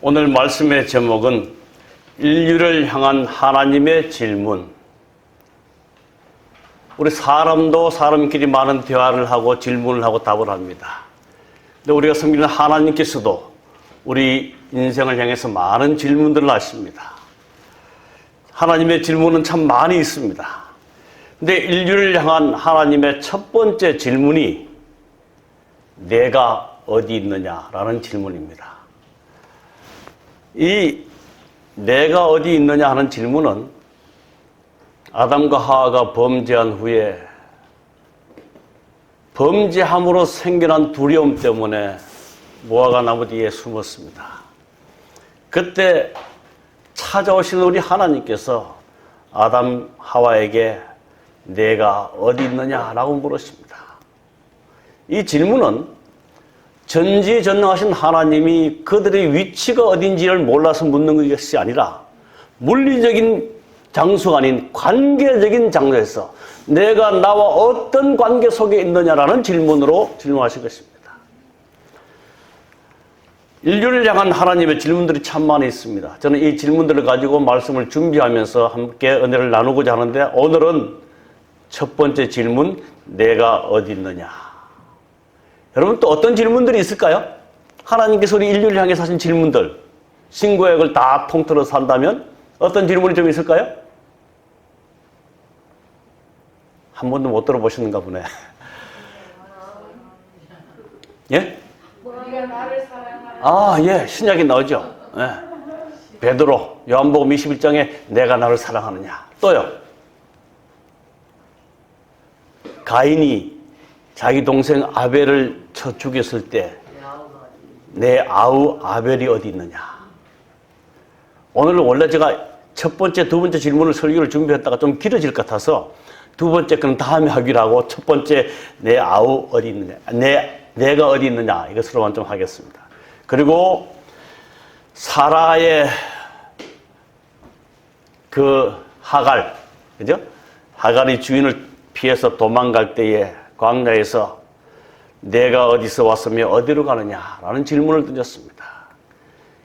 오늘 말씀의 제목은 인류를 향한 하나님의 질문. 우리 사람도 사람끼리 많은 대화를 하고 질문을 하고 답을 합니다. 근데 우리가 섬기는 하나님께서도 우리 인생을 향해서 많은 질문들을 하십니다. 하나님의 질문은 참 많이 있습니다. 근데 인류를 향한 하나님의 첫 번째 질문이 내가 어디 있느냐라는 질문입니다. 이 내가 어디 있느냐 하는 질문은 아담과 하와가 범죄한 후에 범죄함으로 생겨난 두려움 때문에 무화과 나무 뒤에 숨었습니다. 그때 찾아오신 우리 하나님께서 아담 하와에게 내가 어디 있느냐라고 물으십니다. 이 질문은 전지전능하신 하나님이 그들의 위치가 어딘지를 몰라서 묻는 것이 아니라 물리적인 장소가 아닌 관계적인 장소에서 내가 나와 어떤 관계 속에 있느냐라는 질문으로 질문하신 것입니다. 인류를 향한 하나님의 질문들이 참 많이 있습니다. 저는 이 질문들을 가지고 말씀을 준비하면서 함께 은혜를 나누고자 하는데, 오늘은 첫 번째 질문, 내가 어디 있느냐. 여러분, 또 어떤 질문들이 있을까요? 하나님께서 우리 인류를 향해서 하신 질문들, 신구약을 다 통틀어서 한다면 어떤 질문이 좀 있을까요? 한 번도 못 들어보셨는가 보네. 예? 네가 나를 사랑하라. 아, 예. 신약에 나오죠. 예. 베드로, 요한복음 21장에 내가 나를 사랑하느냐. 또요. 가인이 자기 동생 아벨을 쳐 죽였을 때 내 아우 아벨이 어디 있느냐. 오늘은 원래 제가 첫 번째, 두 번째 질문을 설교를 준비했다가 좀 길어질 것 같아서 두 번째 거는 다음에 하기로 하고 첫 번째 내 아우 어디 있느냐, 내가 어디 있느냐 이것으로만 좀 하겠습니다. 그리고 사라의 그 하갈, 그죠? 하갈이 주인을 피해서 도망갈 때에 광야에서 내가 어디서 왔으며 어디로 가느냐라는 질문을 던졌습니다.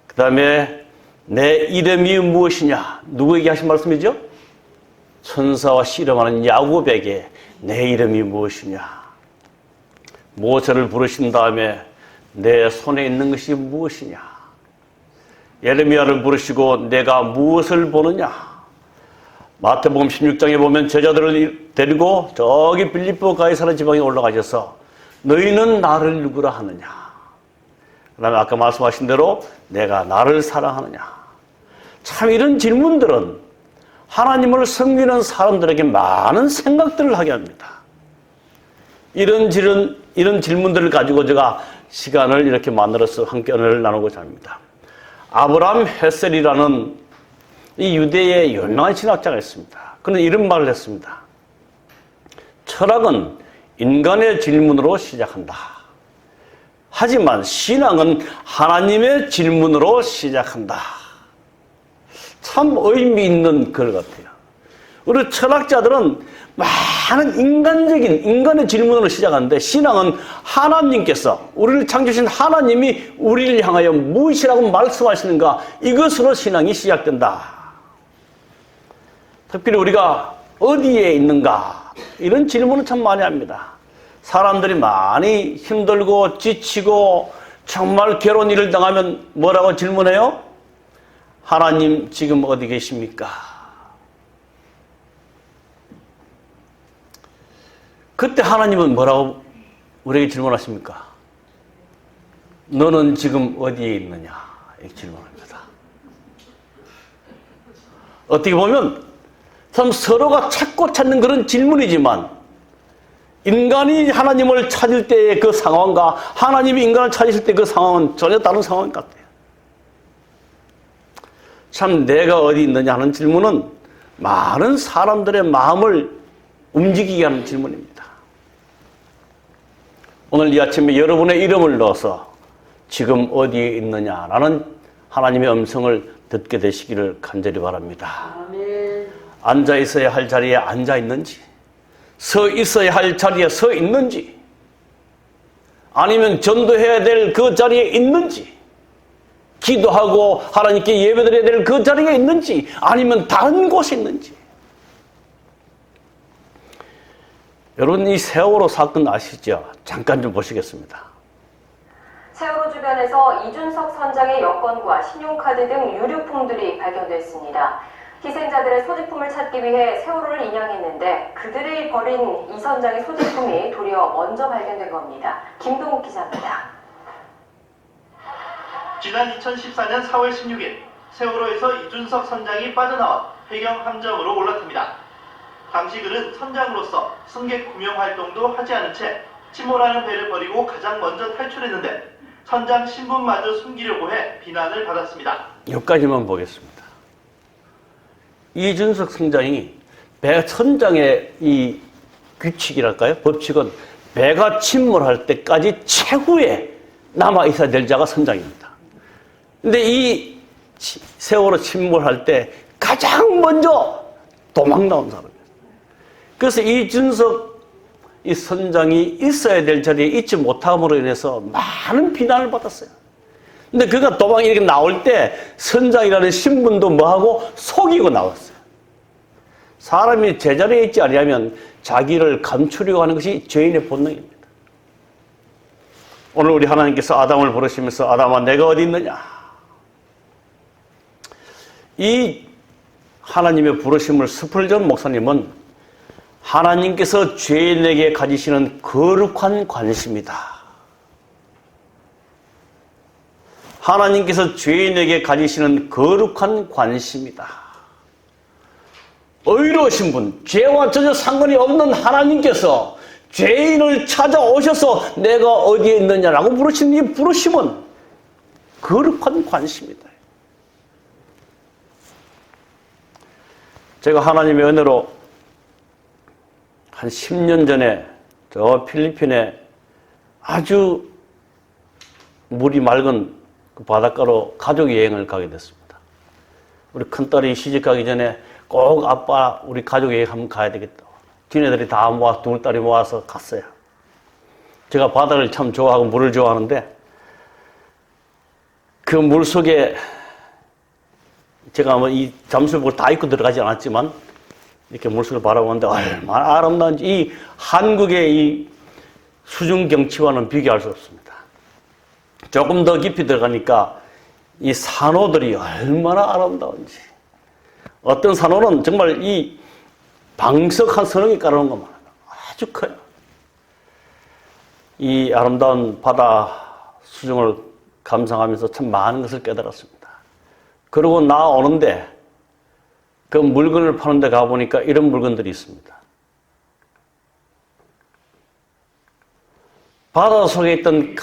그 다음에 내 이름이 무엇이냐? 누구에게 하신 말씀이죠? 천사와 씨름하는 야곱에게 내 이름이 무엇이냐? 모세를 부르신 다음에 내 손에 있는 것이 무엇이냐? 예레미야를 부르시고 내가 무엇을 보느냐? 마태복음 16장에 보면 제자들을 데리고 저기 빌립보 가이사랴 지방에 올라가셔서 너희는 나를 누구라 하느냐? 그 다음에 아까 말씀하신 대로 내가 나를 사랑하느냐? 참 이런 질문들은 하나님을 섬기는 사람들에게 많은 생각들을 하게 합니다. 이런 질문들을 가지고 제가 시간을 이렇게 만들어서 함께 은혜를 나누고자 합니다. 아브라함 헤셀이라는 이 유대의 유명한 신학자가 있습니다. 그는 이런 말을 했습니다. 철학은 인간의 질문으로 시작한다. 하지만 신앙은 하나님의 질문으로 시작한다. 참 의미 있는 글 같아요. 우리 철학자들은 많은 인간의 질문으로 시작하는데, 신앙은 하나님께서, 우리를 창조하신 하나님이 우리를 향하여 무엇이라고 말씀하시는가, 이것으로 신앙이 시작된다. 특별히 우리가 어디에 있는가, 이런 질문을 참 많이 합니다. 사람들이 많이 힘들고 지치고 정말 괴로운 일을 당하면 뭐라고 질문해요? 하나님 지금 어디 계십니까? 그때 하나님은 뭐라고 우리에게 질문하십니까? 너는 지금 어디에 있느냐? 이렇게 질문합니다. 어떻게 보면 참 서로가 찾고 찾는 그런 질문이지만, 인간이 하나님을 찾을 때의 그 상황과 하나님이 인간을 찾으실 때 그 상황은 전혀 다른 상황 같아요. 참 내가 어디 있느냐 하는 질문은 많은 사람들의 마음을 움직이게 하는 질문입니다. 오늘 이 아침에 여러분의 이름을 넣어서 지금 어디에 있느냐라는 하나님의 음성을 듣게 되시기를 간절히 바랍니다. 아멘. 앉아 있어야 할 자리에 앉아 있는지, 서 있어야 할 자리에 서 있는지, 아니면 전도해야 될 그 자리에 있는지, 기도하고 하나님께 예배드려야 될 그 자리에 있는지 아니면 다른 곳에 있는지. 여러분, 이 세월호 사건 아시죠? 잠깐 좀 보시겠습니다. 세월호 주변에서 이준석 선장의 여권과 신용카드 등 유류품들이 발견됐습니다. 희생자들의 소지품을 찾기 위해 세월호를 인양했는데 그들이 버린 이 선장의 소지품이 도리어 먼저 발견된 겁니다. 김동욱 기자입니다. 지난 2014년 4월 16일 세월호에서 이준석 선장이 빠져나와 해경 함정으로 올라탑니다. 당시 그는 선장으로서 승객 구명 활동도 하지 않은 채 침몰하는 배를 버리고 가장 먼저 탈출했는데 선장 신분마저 숨기려고 해 비난을 받았습니다. 여기까지만 보겠습니다. 이준석 선장이 배 선장의 이 규칙이랄까요? 법칙은 배가 침몰할 때까지 최후에 남아 있어야 될 자가 선장입니다. 근데 이 세월호 침몰할 때 가장 먼저 도망 나온 사람이에요. 그래서 이준석 이 선장이 있어야 될 자리에 있지 못함으로 인해서 많은 비난을 받았어요. 근데 그가 도망 이렇게 나올 때 선장이라는 신분도 뭐하고 속이고 나왔어요. 사람이 제자리에 있지 않으면 자기를 감추려고 하는 것이 죄인의 본능입니다. 오늘 우리 하나님께서 아담을 부르시면서 아담아 내가 어디 있느냐? 이 하나님의 부르심을 스펄전 목사님은 하나님께서 죄인에게 가지시는 거룩한 관심이다. 하나님께서 죄인에게 가지시는 거룩한 관심이다. 의로우신 분, 죄와 전혀 상관이 없는 하나님께서 죄인을 찾아오셔서 내가 어디에 있느냐라고 부르신 이 부르심은 거룩한 관심이다. 제가 하나님의 은혜로 한 10년 전에 저 필리핀에 아주 물이 맑은 그 바닷가로 가족 여행을 가게 됐습니다. 우리 큰딸이 시집가기 전에 꼭 아빠 우리 가족 여행 한번 가야 되겠다. 뒤네들이 다 모아서 두 딸이 모아서 갔어요. 제가 바다를 참 좋아하고 물을 좋아하는데 그 물 속에 제가 뭐 이 잠수복을 다 입고 들어가지 않았지만 이렇게 물속을 바라보는데 얼마나 아름다운지 이 한국의 이 수중 경치와는 비교할 수 없습니다. 조금 더 깊이 들어가니까 이 산호들이 얼마나 아름다운지. 어떤 산호는 정말 이 방석한 서능이 깔아놓은 것만 아주 커요. 이 아름다운 바다 수중을 감상하면서 참 많은 것을 깨달았습니다. 그러고 나오는데 그 물건을 파는 데 가보니까 이런 물건들이 있습니다. 바다 속에 있던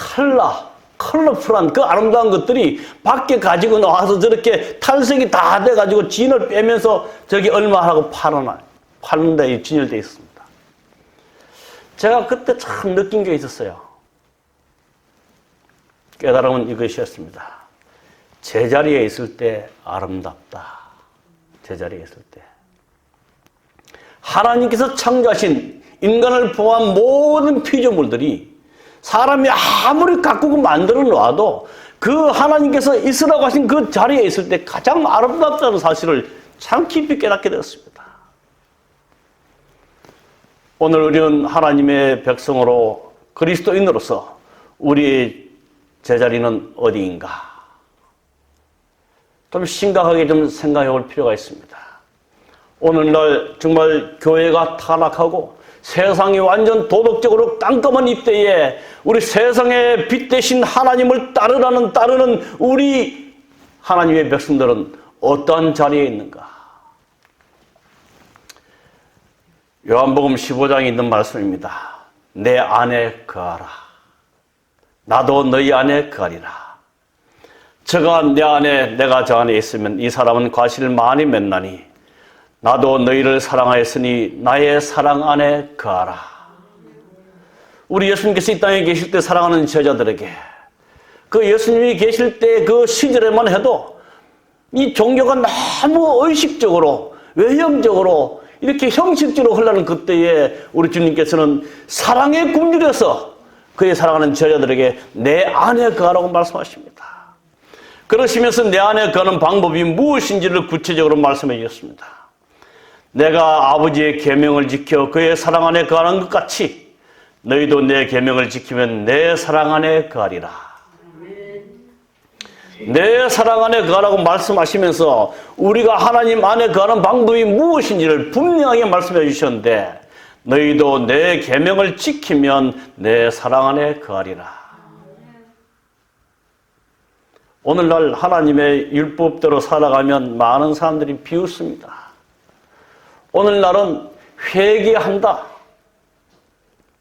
컬러풀한 그 아름다운 것들이 밖에 가지고 나와서 저렇게 탈색이 다 돼가지고 진을 빼면서 저기 얼마 하고 파는데 진열되어 있습니다. 제가 그때 참 느낀 게 있었어요. 깨달음은 이것이었습니다. 제자리에 있을 때 아름답다. 제자리에 있을 때. 하나님께서 창조하신 인간을 포함한 모든 피조물들이 사람이 아무리 가꾸고 만들어 놔도 그 하나님께서 있으라고 하신 그 자리에 있을 때 가장 아름답다는 사실을 참 깊이 깨닫게 되었습니다. 오늘 우리는 하나님의 백성으로 그리스도인으로서 우리의 제자리는 어디인가? 좀 심각하게 좀 생각해 볼 필요가 있습니다. 오늘날 정말 교회가 타락하고 세상이 완전 도덕적으로 깜깜한 이때에 우리 세상의 빛 대신 하나님을 따르는 우리 하나님의 백성들은 어떠한 자리에 있는가? 요한복음 15장에 있는 말씀입니다. 내 안에 거하라. 나도 너희 안에 거하리라. 저가 내 안에 내가 저 안에 있으면 이 사람은 과실을 많이 맺나니 나도 너희를 사랑하였으니 나의 사랑 안에 거하라. 우리 예수님께서 이 땅에 계실 때 사랑하는 제자들에게 그 예수님이 계실 때 그 시절에만 해도 이 종교가 너무 의식적으로 외형적으로 이렇게 형식적으로 흘러가는 그때에 우리 주님께서는 사랑에 굶주려서 그의 사랑하는 제자들에게 내 안에 거하라고 말씀하십니다. 그러시면서 내 안에 거하는 방법이 무엇인지를 구체적으로 말씀해 주셨습니다. 내가 아버지의 계명을 지켜 그의 사랑 안에 거하는 것 같이 너희도 내 계명을 지키면 내 사랑 안에 거하리라. 내 사랑 안에 거하라고 말씀하시면서 우리가 하나님 안에 거하는 방법이 무엇인지를 분명하게 말씀해 주셨는데 너희도 내 계명을 지키면 내 사랑 안에 거하리라. 오늘날 하나님의 율법대로 살아가면 많은 사람들이 비웃습니다. 오늘날은 회개한다.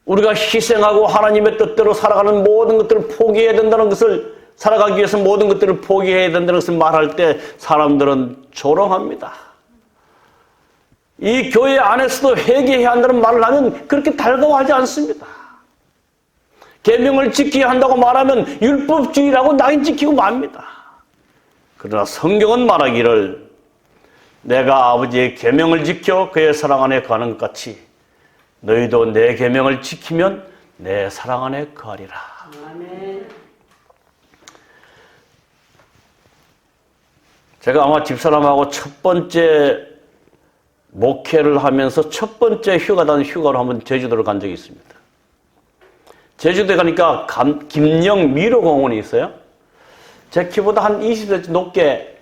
우리가 희생하고 하나님의 뜻대로 살아가는 모든 것들을 포기해야 된다는 것을, 살아가기 위해서 모든 것들을 포기해야 된다는 것을 말할 때 사람들은 조롱합니다. 이 교회 안에서도 회개해야 한다는 말을 하면 그렇게 달가워하지 않습니다. 계명을 지켜야 한다고 말하면 율법주의라고 낙인 찍히고 맙니다. 그러나 성경은 말하기를 내가 아버지의 계명을 지켜 그의 사랑 안에 거하는 것 같이 너희도 내 계명을 지키면 내 사랑 안에 거하리라. 아멘. 제가 아마 집사람하고 첫 번째 목회를 하면서 첫 번째 휴가단 휴가로 한번 제주도를 간 적이 있습니다. 제주도에 가니까 김영 미로공원이 있어요. 제 키보다 한 20cm 높게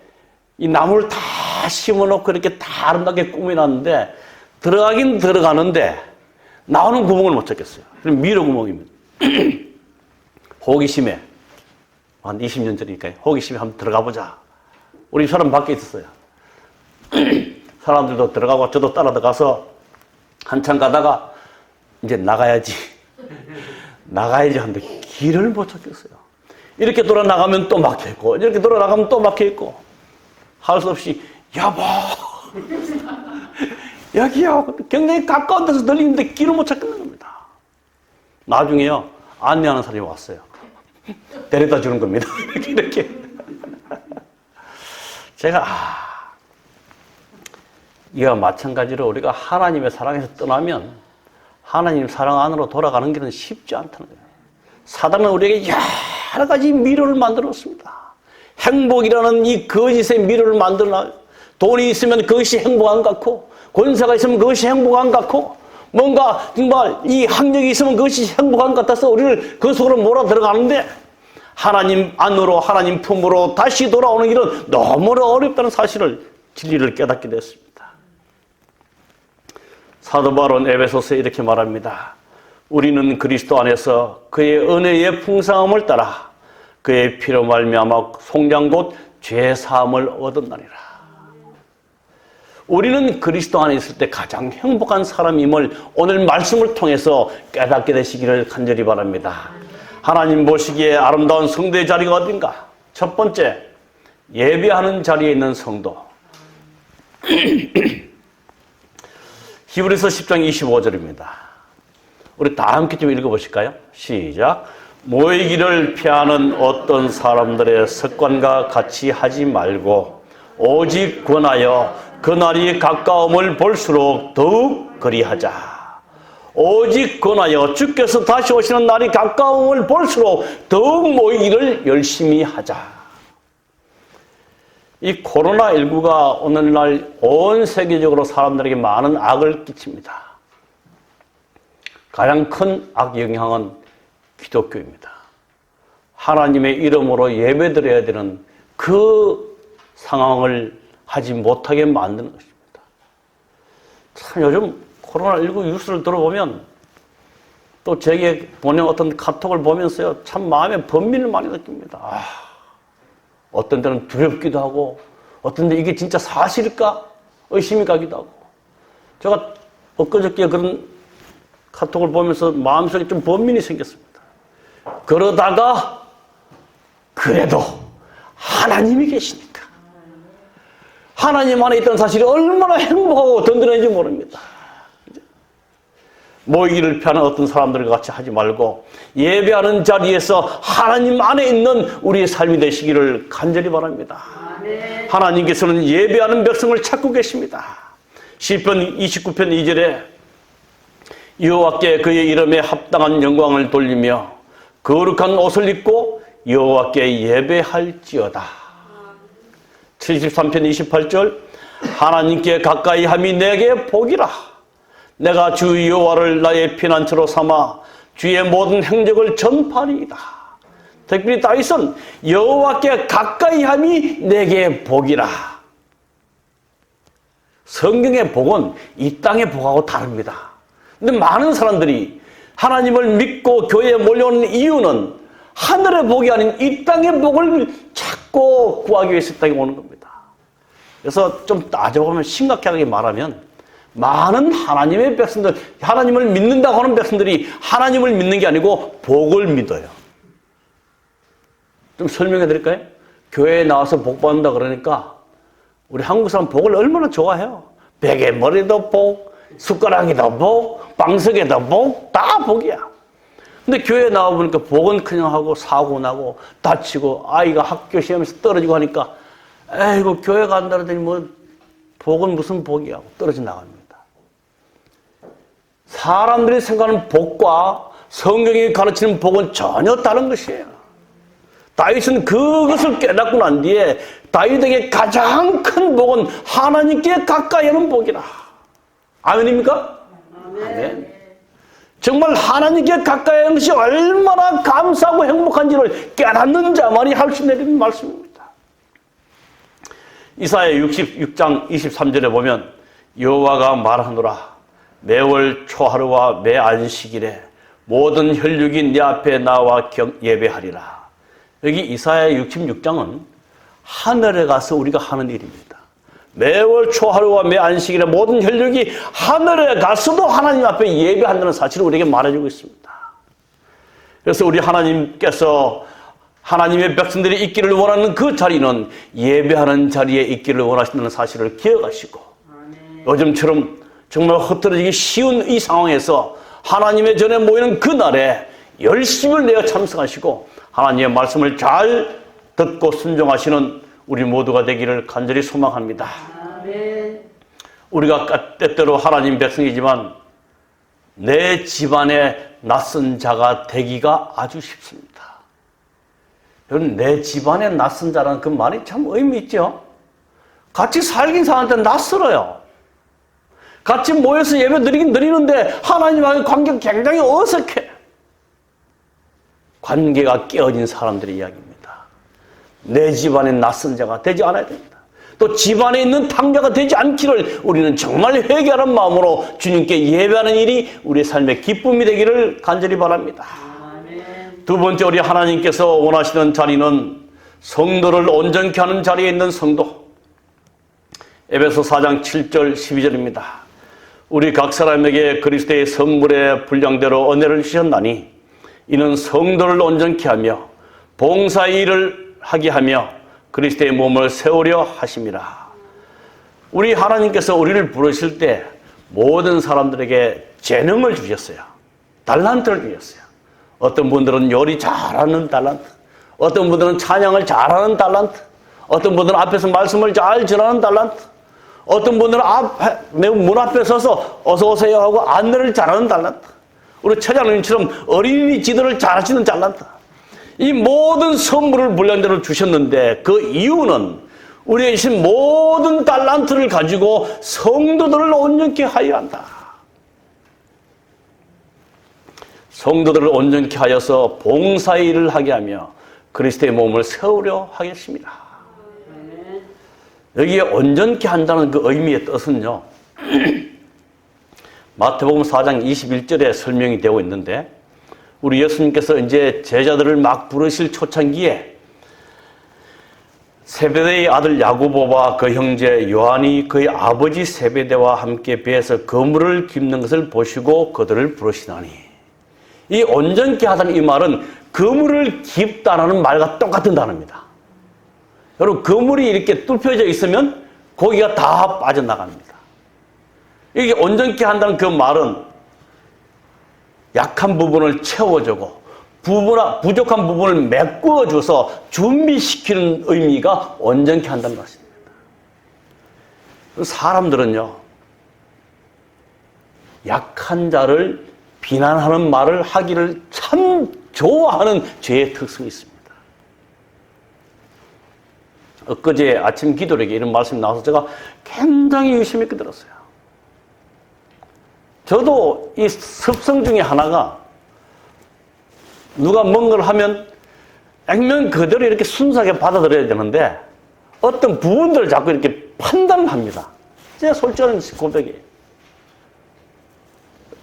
이 나무를 다 심어놓고 이렇게 다 아름답게 꾸며놨는데 들어가긴 들어가는데 나오는 구멍을 못 찾겠어요. 그럼 미로구멍입니다. 호기심에 한 20년 전이니까 호기심에 한번 들어가 보자. 우리 사람 밖에 있었어요. 사람들도 들어가고 저도 따라 들어가서 한참 가다가 이제 나가야지 하는데 길을 못 찾겠어요. 이렇게 돌아 나가면 또 막혀 있고 이렇게 돌아 나가면 또 막혀 있고 할 수 없이 여보 여기요. 굉장히 가까운 데서 들리는데 길을 못 찾겠는 겁니다. 나중에요 안내하는 사람이 왔어요. 데려다 주는 겁니다. 이렇게 제가 이와 마찬가지로 우리가 하나님의 사랑에서 떠나면 하나님 사랑 안으로 돌아가는 길은 쉽지 않다는 거예요. 사단은 우리에게 여러 가지 미로를 만들었습니다. 행복이라는 이 거짓의 미로를 만들어놔요. 돈이 있으면 그것이 행복한 것 같고 권세가 있으면 그것이 행복한 것 같고 뭔가 정말 이 학력이 있으면 그것이 행복한 것 같아서 우리를 그 속으로 몰아 들어가는데 하나님 안으로 하나님 품으로 다시 돌아오는 길은 너무나 어렵다는 사실을 진리를 깨닫게 됐습니다. 사도 바울은 에베소서에 이렇게 말합니다. 우리는 그리스도 안에서 그의 은혜의 풍성함을 따라 그의 피로 말미암아 속량 곧 죄 사함을 얻었나니라. 우리는 그리스도 안에 있을 때 가장 행복한 사람임을 오늘 말씀을 통해서 깨닫게 되시기를 간절히 바랍니다. 하나님 보시기에 아름다운 성도의 자리가 어딘가? 첫 번째, 예배하는 자리에 있는 성도. 히브리서 10장 25절입니다. 우리 다 함께 좀 읽어보실까요? 시작. 모이기를 피하는 어떤 사람들의 습관과 같이 하지 말고 오직 권하여 그날이 가까움을 볼수록 더욱 그리하자. 오직 권하여 주께서 다시 오시는 날이 가까움을 볼수록 더욱 모이기를 열심히 하자. 이 코로나19가 오늘날 온 세계적으로 사람들에게 많은 악을 끼칩니다. 가장 큰 악 영향은 기독교입니다. 하나님의 이름으로 예배드려야 되는 그 상황을 하지 못하게 만드는 것입니다. 참 요즘 코로나19 뉴스를 들어보면 또 제게 보낸 어떤 카톡을 보면서요 참 마음에 번민을 많이 느낍니다. 어떤 때는 두렵기도 하고 어떤 데 이게 진짜 사실일까 의심이 가기도 하고 제가 엊그저께 그런 카톡을 보면서 마음속에 좀 번민이 생겼습니다. 그러다가 그래도 하나님이 계시니까 하나님 안에 있다는 사실이 얼마나 행복하고 든든한지 모릅니다. 모이기를 피하는 어떤 사람들과 같이 하지 말고 예배하는 자리에서 하나님 안에 있는 우리의 삶이 되시기를 간절히 바랍니다. 아멘. 하나님께서는 예배하는 백성을 찾고 계십니다. 시편 29편 2절에 여호와께 그의 이름에 합당한 영광을 돌리며 거룩한 옷을 입고 여호와께 예배할지어다. 73편 28절 하나님께 가까이 함이 내게 복이라. 내가 주 여호와를 나의 피난처로 삼아 주의 모든 행적을 전파리이다. 특별히 다윗은 여호와께 가까이 함이 내게 복이라. 성경의 복은 이 땅의 복하고 다릅니다. 근데 많은 사람들이 하나님을 믿고 교회에 몰려오는 이유는 하늘의 복이 아닌 이 땅의 복을 찾고 구하기 위해서 이 땅에 오는 겁니다. 그래서 좀 따져보면 심각하게 말하면 많은 하나님의 백성들, 하나님을 믿는다고 하는 백성들이 하나님을 믿는 게 아니고 복을 믿어요. 좀 설명해 드릴까요? 교회에 나와서 복 받는다 그러니까 우리 한국 사람 복을 얼마나 좋아해요. 베개 머리도 복, 숟가락에도 복, 방석에도 복, 다 복이야. 근데 교회에 나와보니까 복은 그냥 하고 사고 나고 다치고 아이가 학교 시험에서 떨어지고 하니까 에이고 교회 간다 그러더니 뭐 복은 무슨 복이야 하고 떨어져 나갑니다. 사람들이 생각하는 복과 성경이 가르치는 복은 전혀 다른 것이에요. 다윗은 그것을 깨닫고 난 뒤에 다윗에게 가장 큰 복은 하나님께 가까이 하는 복이라. 아멘입니까? 아멘. 정말 하나님께 가까이 하는 것이 얼마나 감사하고 행복한지를 깨닫는 자만이 할 수 있는 말씀입니다. 이사야 66장 23절에 보면 여호와가 말하노라. 매월 초하루와 매 안식일에 모든 혈육이 네 앞에 나와 예배하리라. 여기 이사야 66장은 하늘에 가서 우리가 하는 일입니다. 매월 초하루와 매 안식일에 모든 혈육이 하늘에 가서도 하나님 앞에 예배한다는 사실을 우리에게 말해주고 있습니다. 그래서 우리 하나님께서 하나님의 백성들이 있기를 원하는 그 자리는 예배하는 자리에 있기를 원하신다는 사실을 기억하시고 요즘처럼 정말 흐트러지기 쉬운 이 상황에서 하나님의 전에 모이는 그날에 열심을 내어 참석하시고 하나님의 말씀을 잘 듣고 순종하시는 우리 모두가 되기를 간절히 소망합니다. 아멘. 우리가 때때로 하나님 백성이지만 내 집안에 낯선 자가 되기가 아주 쉽습니다. 여러분, 내 집안에 낯선 자라는 그 말이 참 의미 있죠? 같이 살긴 사는데 낯설어요. 같이 모여서 예배 드리긴 드리는데 하나님과의 관계가 굉장히 어색해. 관계가 깨어진 사람들의 이야기입니다. 내 집안에 낯선 자가 되지 않아야 됩니다. 또 집안에 있는 탕자가 되지 않기를 우리는 정말 회개하는 마음으로 주님께 예배하는 일이 우리의 삶의 기쁨이 되기를 간절히 바랍니다. 아멘. 두 번째, 우리 하나님께서 원하시는 자리는 성도를 온전케 하는 자리에 있는 성도. 에베소 4장 7절 12절입니다. 우리 각 사람에게 그리스도의 선물의 분량대로 은혜를 주셨나니 이는 성도를 온전케 하며 봉사의 일을 하게 하며 그리스도의 몸을 세우려 하심이라. 우리 하나님께서 우리를 부르실 때 모든 사람들에게 재능을 주셨어요. 달란트를 주셨어요. 어떤 분들은 요리 잘하는 달란트, 어떤 분들은 찬양을 잘하는 달란트, 어떤 분들은 앞에서 말씀을 잘 전하는 달란트, 어떤 분들은 문 앞에 서서 어서 오세요 하고 안내를 잘하는 달란트, 우리 처장님처럼 어린이 지도를 잘하시는 달란트. 이 모든 선물을 분량대로 주셨는데 그 이유는 우리에게 주신 모든 달란트를 가지고 성도들을 온전케 하여야 한다. 성도들을 온전케 하여서 봉사의 일을 하게 하며 그리스도의 몸을 세우려 하겠습니다. 여기에 온전케 한다는 그 의미의 뜻은요, 마태복음 4장 21절에 설명이 되어 있는데, 우리 예수님께서 이제 제자들을 막 부르실 초창기에 세베대의 아들 야고보와 그 형제 요한이 그의 아버지 세베대와 함께 배에서 그물을 깁는 것을 보시고 그들을 부르시나니, 이 온전케 하다는 이 말은 그물을 깁다라는 말과 똑같은 단어입니다. 여러분, 그물이 이렇게 뚫혀져 있으면 고기가 다 빠져나갑니다. 이게 온전케 한다는 그 말은 약한 부분을 채워주고 부족한 부분을 메꾸어줘서 준비시키는 의미가 온전케 한다는 것입니다. 사람들은요, 약한 자를 비난하는 말을 하기를 참 좋아하는 죄의 특성이 있습니다. 엊그제 아침 기도력에 이런 말씀이 나와서 제가 굉장히 유심히 있게 들었어요. 저도 이 습성 중에 하나가 누가 뭔가를 하면 액면 그대로 이렇게 순수하게 받아들여야 되는데 어떤 부분들을 자꾸 이렇게 판단합니다. 진짜 솔직한 고백이에요.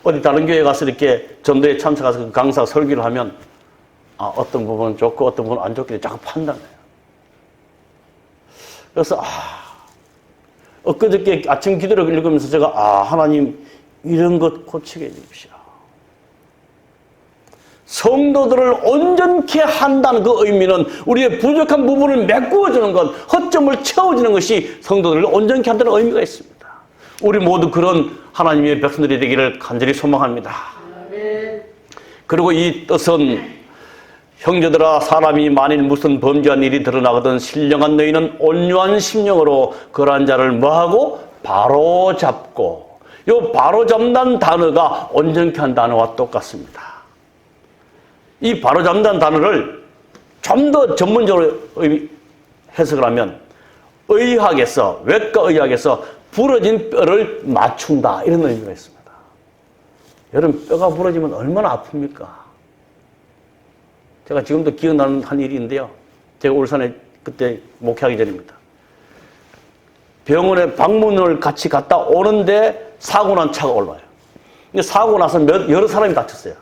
어디 다른 교회 가서 이렇게 전도에 참석해서 그 강사 설교를 하면 어떤 부분은 좋고 어떤 부분은 안 좋게 자꾸 판단해요. 그래서 엊그저께 아침 기도를 읽으면서 제가 하나님 이런 것 고치게 해주십시오. 성도들을 온전케 한다는 그 의미는 우리의 부족한 부분을 메꾸어주는 것, 허점을 채워주는 것이 성도들을 온전케 한다는 의미가 있습니다. 우리 모두 그런 하나님의 백성들이 되기를 간절히 소망합니다. 아멘. 그리고 이 뜻은 형제들아 사람이 만일 무슨 범죄한 일이 드러나거든 신령한 너희는 온유한 심령으로 그러한 자를 뭐하고? 바로잡고. 이 바로잡는다는 단어가 온전케 한 단어와 똑같습니다. 이 바로잡는다는 단어를 좀 더 전문적으로 해석을 하면 의학에서 외과 의학에서 부러진 뼈를 맞춘다 이런 의미가 있습니다. 여러분 뼈가 부러지면 얼마나 아픕니까? 제가 지금도 기억나는 한 일인데요. 제가 울산에 그때 목회하기 전입니다. 병원에 방문을 같이 갔다 오는데 사고 난 차가 올라와요. 사고 나서 여러 사람이 다쳤어요.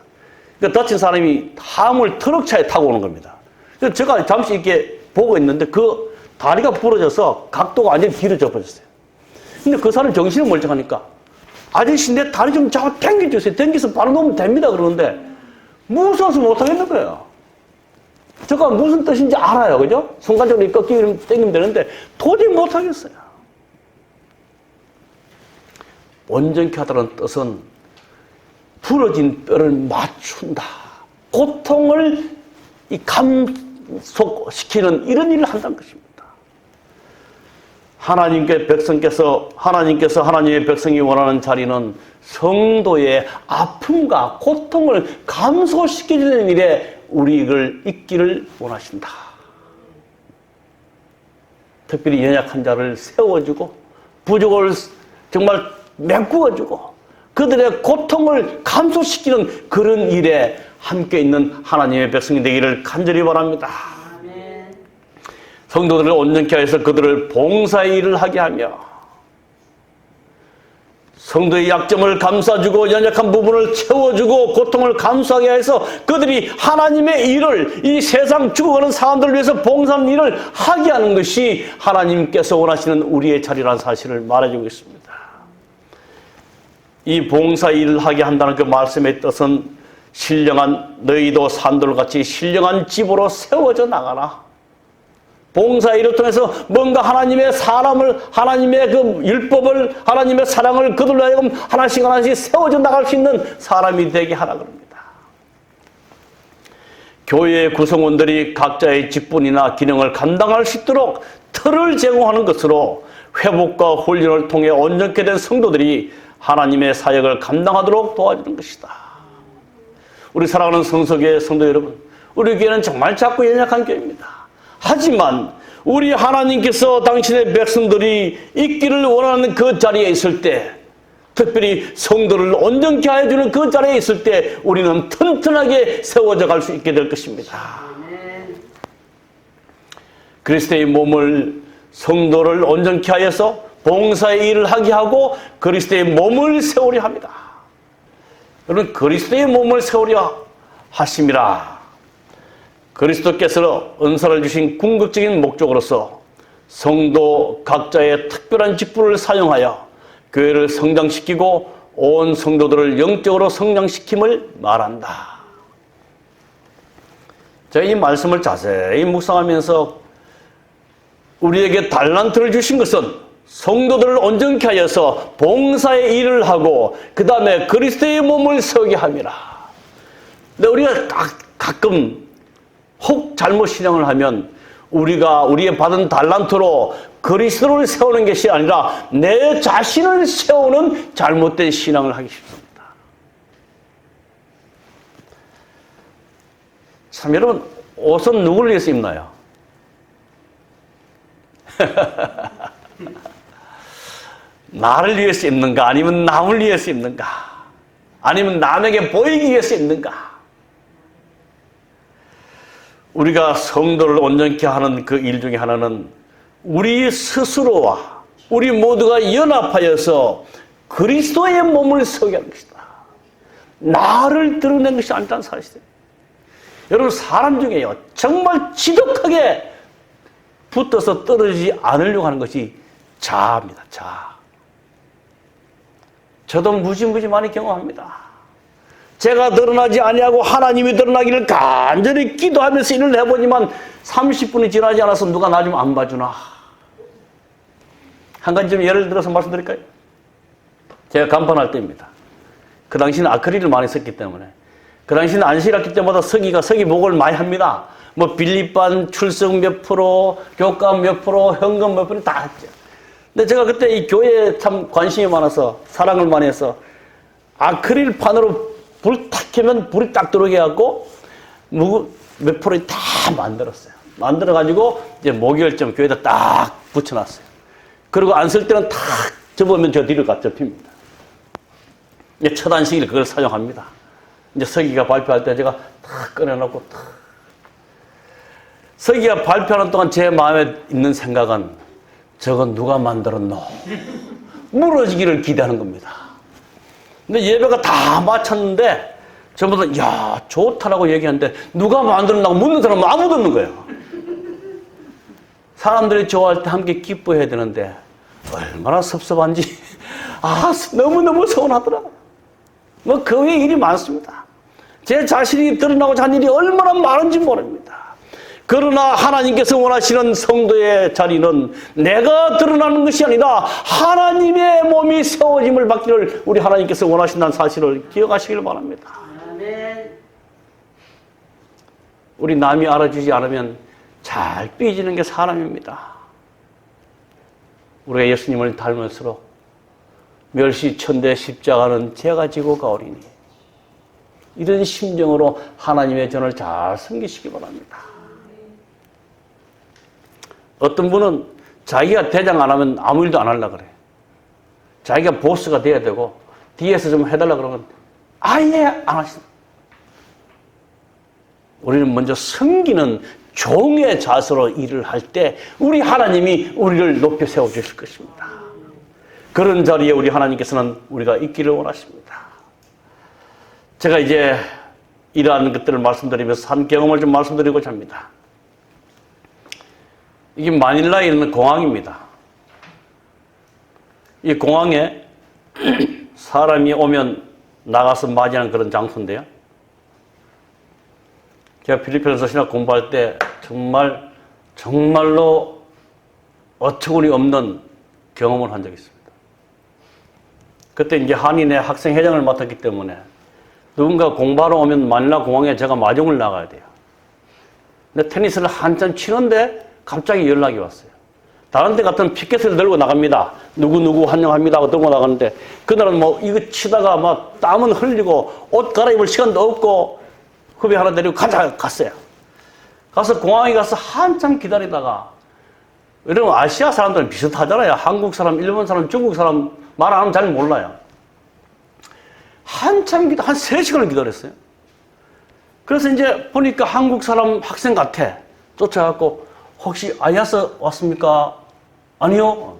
그러니까 다친 사람이 화물 트럭차에 타고 오는 겁니다. 그래서 제가 잠시 이렇게 보고 있는데 그 다리가 부러져서 각도가 완전히 뒤로 접어졌어요. 근데 그 사람 정신이 멀쩡하니까 아저씨 내 다리 좀 잡아 당겨주세요. 당겨서 바로 놓으면 됩니다. 그러는데 무서워서 못하겠는 거예요. 제가 무슨 뜻인지 알아요. 그죠? 순간적으로 꺾이면 당기면 되는데 도저히 못하겠어요. 온전케 하다는 뜻은 부러진 뼈를 맞춘다. 고통을 감속시키는 이런 일을 한다는 것입니다. 하나님께서 하나님의 백성이 원하는 자리는 성도의 아픔과 고통을 감소시키는 일에 우리를 있기를 원하신다. 특별히 연약한 자를 세워주고 부족을 정말 메꾸어주고 그들의 고통을 감소시키는 그런 일에 함께 있는 하나님의 백성이 되기를 간절히 바랍니다. 아멘. 성도들을 온전케 하여서 그들을 봉사의 일을 하게 하며 성도의 약점을 감싸주고 연약한 부분을 채워주고 고통을 감수하게 해서 그들이 하나님의 일을 이 세상 죽어가는 사람들을 위해서 봉사하는 일을 하게 하는 것이 하나님께서 원하시는 우리의 자리라는 사실을 말해주고 있습니다. 이 봉사 일을 하게 한다는 그 말씀의 뜻은 신령한 너희도 산돌같이 신령한 집으로 세워져 나가라. 봉사 일을 통해서 뭔가 하나님의 사람을 하나님의 그 율법을 하나님의 사랑을 그들로 하여금 하나씩 세워져 나갈 수 있는 사람이 되게 하라 그럽니다. 교회의 구성원들이 각자의 직분이나 기능을 감당할 수 있도록 틀을 제공하는 것으로 회복과 훈련을 통해 온전케 된 성도들이 하나님의 사역을 감당하도록 도와주는 것이다. 우리 사랑하는 성서교회 성도 여러분, 우리 교회는 정말 작고 연약한 교회입니다. 하지만 우리 하나님께서 당신의 백성들이 있기를 원하는 그 자리에 있을 때, 특별히 성도를 온전케 해주는 그 자리에 있을 때 우리는 튼튼하게 세워져 갈 수 있게 될 것입니다. 아멘. 그리스도의 몸을 성도를 온전케 하여서 봉사의 일을 하게 하고 그리스도의 몸을 세우려 합니다. 여러분 그리스도의 몸을 세우려 하심이라. 그리스도께서 은사를 주신 궁극적인 목적으로서 성도 각자의 특별한 직분을 사용하여 교회를 성장시키고 온 성도들을 영적으로 성장시킴을 말한다. 제가 이 말씀을 자세히 묵상하면서 우리에게 달란트를 주신 것은 성도들을 온전케 하여서 봉사의 일을 하고 그 다음에 그리스도의 몸을 세우게 함이라. 근데 우리가 가끔 혹 잘못 신앙을 하면 우리의 받은 달란트로 그리스도를 세우는 것이 아니라 내 자신을 세우는 잘못된 신앙을 하기 쉽습니다. 참 여러분 옷은 누구를 위해서 입나요? 나를 위해서 입는가? 아니면 남을 위해서 입는가? 아니면 남에게 보이기 위해서 입는가? 우리가 성도를 온전케 하는 그 일 중에 하나는 우리 스스로와 우리 모두가 연합하여서 그리스도의 몸을 서게 하는 것이다. 나를 드러낸 것이 아니라는 사실이에요. 여러분, 사람 중에요, 정말 지독하게 붙어서 떨어지지 않으려고 하는 것이 자아입니다. 자아. 저도 무지무지 많이 경험합니다. 제가 드러나지 아니하고 하나님이 드러나기를 간절히 기도하면서 일을 해보지만 30분이 지나지 않아서 누가 나 좀 안 봐주나. 한 가지 좀 예를 들어서 말씀드릴까요? 제가 간판할 때입니다. 그 당시는 아크릴을 많이 썼기 때문에, 그 당시는 안식일학기 때마다 서기 목을 많이 합니다. 뭐 빌립반 출석 몇 프로, 교감 몇 프로, 현금 몇 프로 다 했죠. 근데 제가 그때 이 교회에 참 관심이 많아서, 사랑을 많이 해서 아크릴판으로 불 탁 켜면 불이 딱 들어오게 해갖고 몇 프로 다 만들었어요. 만들어가지고 이제 목요일쯤 교회에다 딱 붙여놨어요. 그리고 안 쓸 때는 탁 접으면 저 뒤로 접힙니다. 이제 첫 안식일 그걸 사용합니다. 이제 서기가 발표할 때 제가 탁 꺼내놓고 탁. 서기가 발표하는 동안 제 마음에 있는 생각은 저건 누가 만들었노? 무너지기를 기대하는 겁니다. 근데 예배가 다 마쳤는데 전부 다 야 좋다라고 얘기하는데 누가 만들었나고 묻는 사람은 아무도 없는 거예요. 사람들이 좋아할 때 함께 기뻐해야 되는데 얼마나 섭섭한지 너무너무 서운하더라. 뭐 그 외에 일이 많습니다. 제 자신이 드러나고자 한 일이 얼마나 많은지 모릅니다. 그러나 하나님께서 원하시는 성도의 자리는 내가 드러나는 것이 아니라 하나님의 몸이 세워짐을 받기를 우리 하나님께서 원하신다는 사실을 기억하시길 바랍니다. 아멘. 우리 남이 알아주지 않으면 잘 삐지는 게 사람입니다. 우리가 예수님을 닮을수록 멸시천대 십자가는 제가 지고 가오리니, 이런 심정으로 하나님의 전을 잘 섬기시기 바랍니다. 어떤 분은 자기가 대장 안 하면 아무 일도 안 하려고 그래. 자기가 보스가 돼야 되고 뒤에서 좀 해달라고 그러면 아예 안 하신다. 우리는 먼저 섬기는 종의 자세로 일을 할 때 우리 하나님이 우리를 높여 세워주실 것입니다. 그런 자리에 우리 하나님께서는 우리가 있기를 원하십니다. 제가 이제 이러한 것들을 말씀드리면서 한 경험을 좀 말씀드리고자 합니다. 이게 마닐라에 있는 공항입니다. 이 공항에 사람이 오면 나가서 맞이하는 그런 장소인데요. 제가 필리핀에서 신학 공부할 때 정말로 어처구니 없는 경험을 한 적이 있습니다. 그때 이제 한인의 학생회장을 맡았기 때문에 누군가 공부하러 오면 마닐라 공항에 제가 마중을 나가야 돼요. 근데 테니스를 한참 치는데 갑자기 연락이 왔어요. 다른 데 같은 피켓을 들고 나갑니다. 누구 환영합니다 하고 들고 나가는데 그날은 뭐 이거 치다가 막 땀은 흘리고 옷 갈아입을 시간도 없고 후배 하나 데리고 갔어요. 가서 공항에 가서 한참 기다리다가, 여러분 아시아 사람들은 비슷하잖아요. 한국 사람, 일본 사람, 중국 사람 말 안 하면 잘 몰라요. 한 3시간을 기다렸어요. 그래서 이제 보니까 한국 사람 학생 같아. 쫓아가고 혹시 아이아스 왔습니까? 아니요.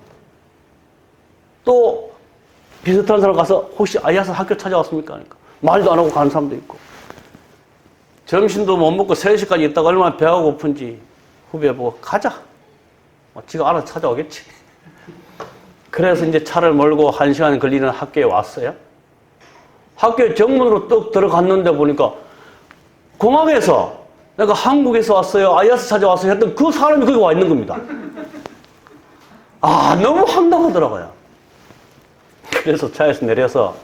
또 비슷한 사람 가서 혹시 아이아스 학교 찾아왔습니까? 그러니까 말도 안 하고 가는 사람도 있고. 점심도 못 먹고 3시까지 있다가 얼마나 배가 고픈지 후배 보고 가자. 지가 알아서 찾아오겠지. 그래서 이제 차를 몰고 1시간 걸리는 학교에 왔어요. 학교에 정문으로 뚝 들어갔는데 보니까 공항에서 내가 한국에서 왔어요, 아이아스 찾아왔어요 했던 그 사람이 거기 와 있는 겁니다. 너무 황당하더라고요. 그래서 차에서 내려서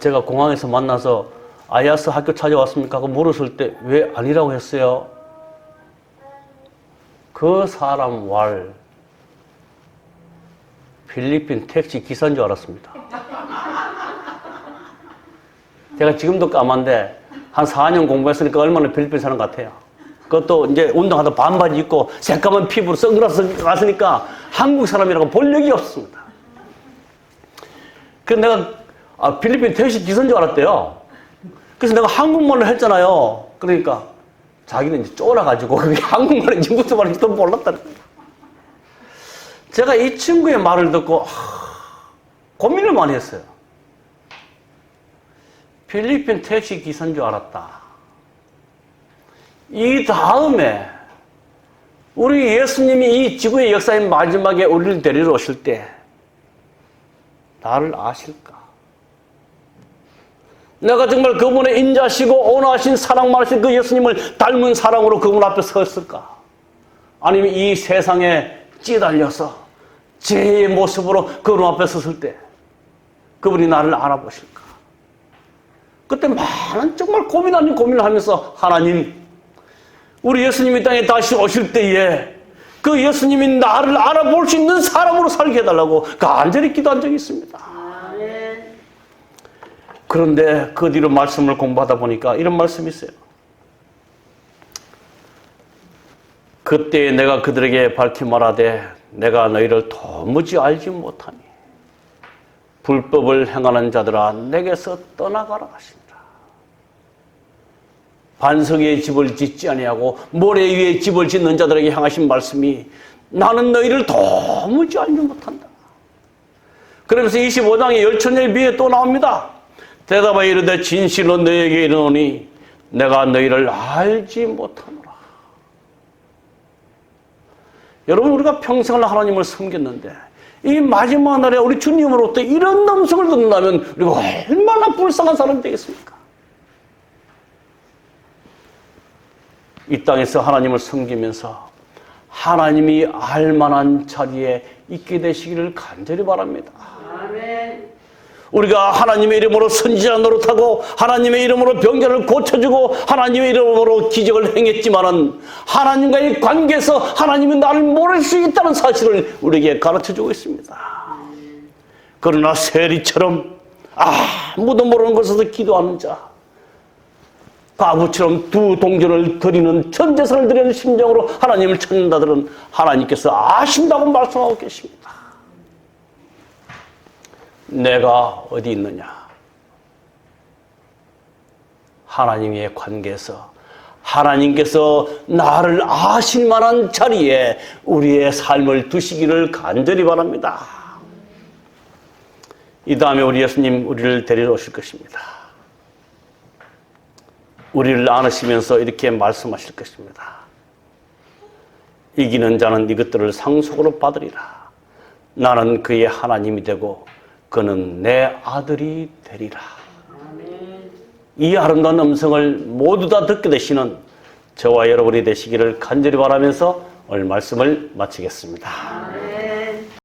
제가 공항에서 만나서 아이아스 학교 찾아왔습니까? 하고 물었을 때 왜 아니라고 했어요? 그 사람 필리핀 택시 기사인 줄 알았습니다. 제가 지금도 까만데 한 4년 공부했으니까 얼마나 필리핀 사람 같아요. 그것도 이제 운동하다 반바지 입고 새까만 피부로 선글라스 갔으니까 한국 사람이라고 볼 적이 없습니다. 그래서 내가 필리핀 택시 기사인 줄 알았대요. 그래서 내가 한국말로 했잖아요. 그러니까 자기는 이제 쫄아가지고 그게 한국말인지 무슨 말인지도 몰랐다는 거예요. 제가 이 친구의 말을 듣고 고민을 많이 했어요. 필리핀 택시 기사인 줄 알았다. 이 다음에 우리 예수님이 이 지구의 역사의 마지막에 우리를 데리러 오실 때 나를 아실까? 내가 정말 그분의 인자시고 온화하신 사랑 많으신 그 예수님을 닮은 사랑으로 그분 앞에 섰을까? 아니면 이 세상에 찌달려서 제 모습으로 그분 앞에 섰을 때 그분이 나를 알아보실까? 그때 많은 정말 고민 아닌 고민을 하면서 하나님, 우리 예수님이 땅에 다시 오실 때에 그 예수님이 나를 알아볼 수 있는 사람으로 살게 해달라고 간절히 기도한 적이 있습니다. 아멘. 그런데 그 뒤로 말씀을 공부하다 보니까 이런 말씀이 있어요. 그때 내가 그들에게 밝히 말하되 내가 너희를 도무지 알지 못하니 불법을 행하는 자들아 내게서 떠나가라 하신다. 반석 위에 집을 짓지 아니하고 모래 위에 집을 짓는 자들에게 향하신 말씀이 나는 너희를 도무지 알지 못한다. 그러면서 25장의 열천일 비에 또 나옵니다. 대답하여 이르되 진실로 너희에게 이르노니 내가 너희를 알지 못하노라. 여러분, 우리가 평생을 하나님을 섬겼는데 이 마지막 날에 우리 주님으로부터 이런 음성을 듣는다면 우리가 얼마나 불쌍한 사람이 되겠습니까? 이 땅에서 하나님을 섬기면서 하나님이 알만한 자리에 있게 되시기를 간절히 바랍니다. 아멘. 우리가 하나님의 이름으로 선지자 노릇하고 하나님의 이름으로 병자를 고쳐주고 하나님의 이름으로 기적을 행했지만은 하나님과의 관계에서 하나님은 나를 모를 수 있다는 사실을 우리에게 가르쳐주고 있습니다. 그러나 세리처럼 아무도 모르는 곳에서 기도하는 자, 과부처럼 두 동전을 드리는 전 재산을 드리는 심정으로 하나님을 찾는 자들은 하나님께서 아신다고 말씀하고 계십니다. 내가 어디 있느냐? 하나님의 관계에서 하나님께서 나를 아실 만한 자리에 우리의 삶을 두시기를 간절히 바랍니다. 이 다음에 우리 예수님 우리를 데리러 오실 것입니다. 우리를 안으시면서 이렇게 말씀하실 것입니다. 이기는 자는 이것들을 상속으로 받으리라. 나는 그의 하나님이 되고 그는 내 아들이 되리라. 아멘. 이 아름다운 음성을 모두 다 듣게 되시는 저와 여러분이 되시기를 간절히 바라면서 오늘 말씀을 마치겠습니다.